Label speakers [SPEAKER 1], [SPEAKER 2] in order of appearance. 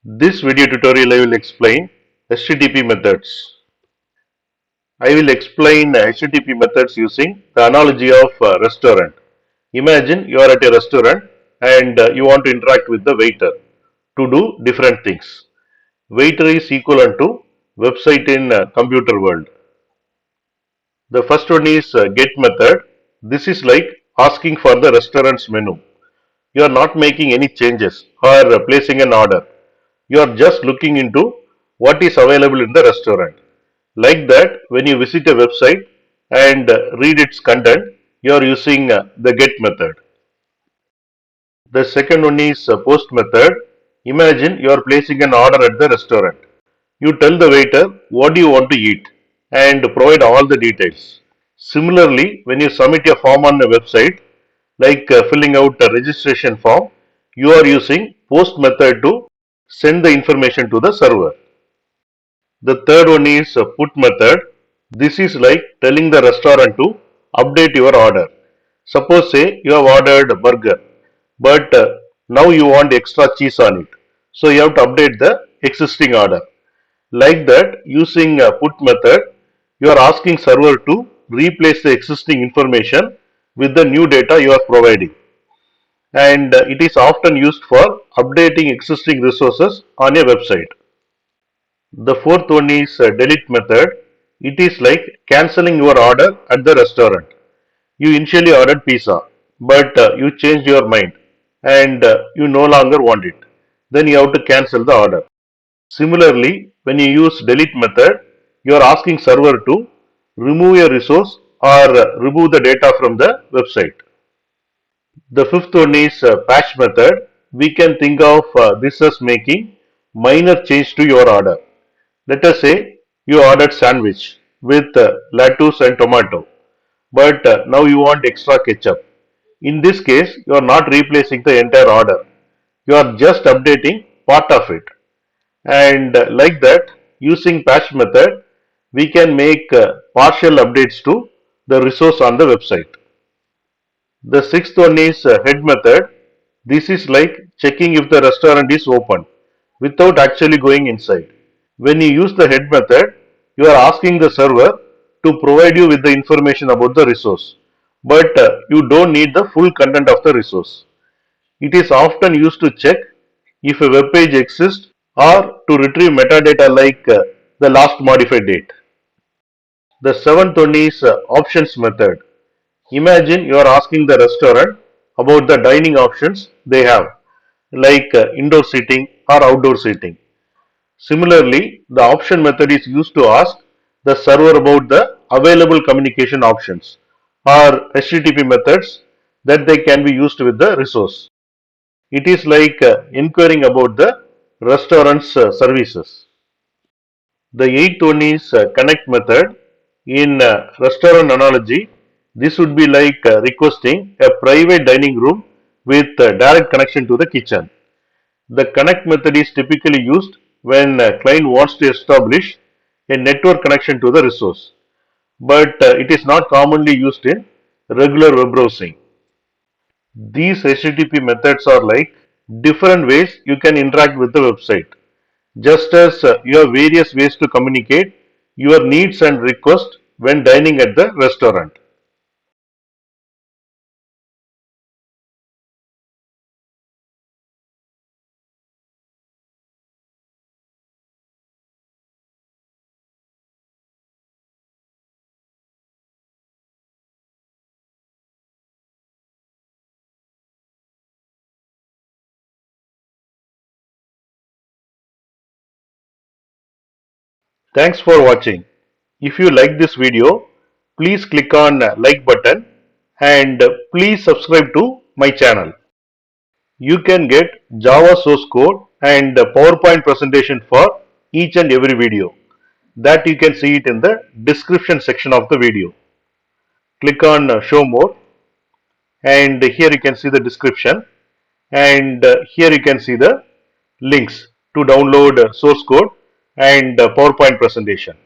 [SPEAKER 1] This video tutorial I will explain HTTP methods. I will explain HTTP methods using the analogy of restaurant. Imagine you are at a restaurant and you want to interact with the waiter to do different things. Waiter is equivalent to website in computer world. The first one is get method. This is like asking for the restaurant's menu. You are not making any changes or placing an order. You are just looking into what is available in the restaurant. Like that, when you visit a website and read its content, you are using the get method. The second one is post method. Imagine you are placing an order at the restaurant. You tell the waiter what do you want to eat and provide all the details. Similarly, when you submit a form on a website, like filling out a registration form, you are using post method to send the information to the server. The third one is put method. This is like telling the restaurant to update your order. Suppose say you have ordered a burger, but now you want extra cheese on it. So you have to update the existing order. Like that, using put method, you are asking server to replace the existing information with the new data you are providing. And it is often used for updating existing resources on a website. The fourth one is delete method. It is like cancelling your order at the restaurant. You initially ordered pizza, but you changed your mind and you no longer want it. Then you have to cancel the order. Similarly, when you use delete method, you are asking server to remove a resource or remove the data from the website. The fifth one is patch method. We can think of this as making minor change to your order. Let us say you ordered sandwich with lettuce and tomato, but now you want extra ketchup. In this case, you are not replacing the entire order. You are just updating part of it. And like that, using patch method, we can make partial updates to the resource on the website. The sixth one is head method. This is like checking if the restaurant is open without actually going inside. When you use the head method, you are asking the server to provide you with the information about the resource, but you don't need the full content of the resource. It is often used to check if a web page exists or to retrieve metadata like the last modified date. The seventh one is options method. Imagine you are asking the restaurant about the dining options they have, like indoor seating or outdoor seating. Similarly, the option method is used to ask the server about the available communication options or HTTP methods that they can be used with the resource. It is like inquiring about the restaurant's services. The eighth one is connect method. In restaurant analogy, this would be like requesting a private dining room with direct connection to the kitchen. The connect method is typically used when a client wants to establish a network connection to the resource, but it is not commonly used in regular web browsing. These HTTP methods are like different ways you can interact with the website. Just as you have various ways to communicate your needs and requests when dining at the restaurant. Thanks for watching. If you like this video, please click on like button and please subscribe to my channel. You can get Java source code and PowerPoint presentation for each and every video. That you can see it in the description section of the video. Click on show more and here you can see the description and here you can see the links to download source code and PowerPoint presentation.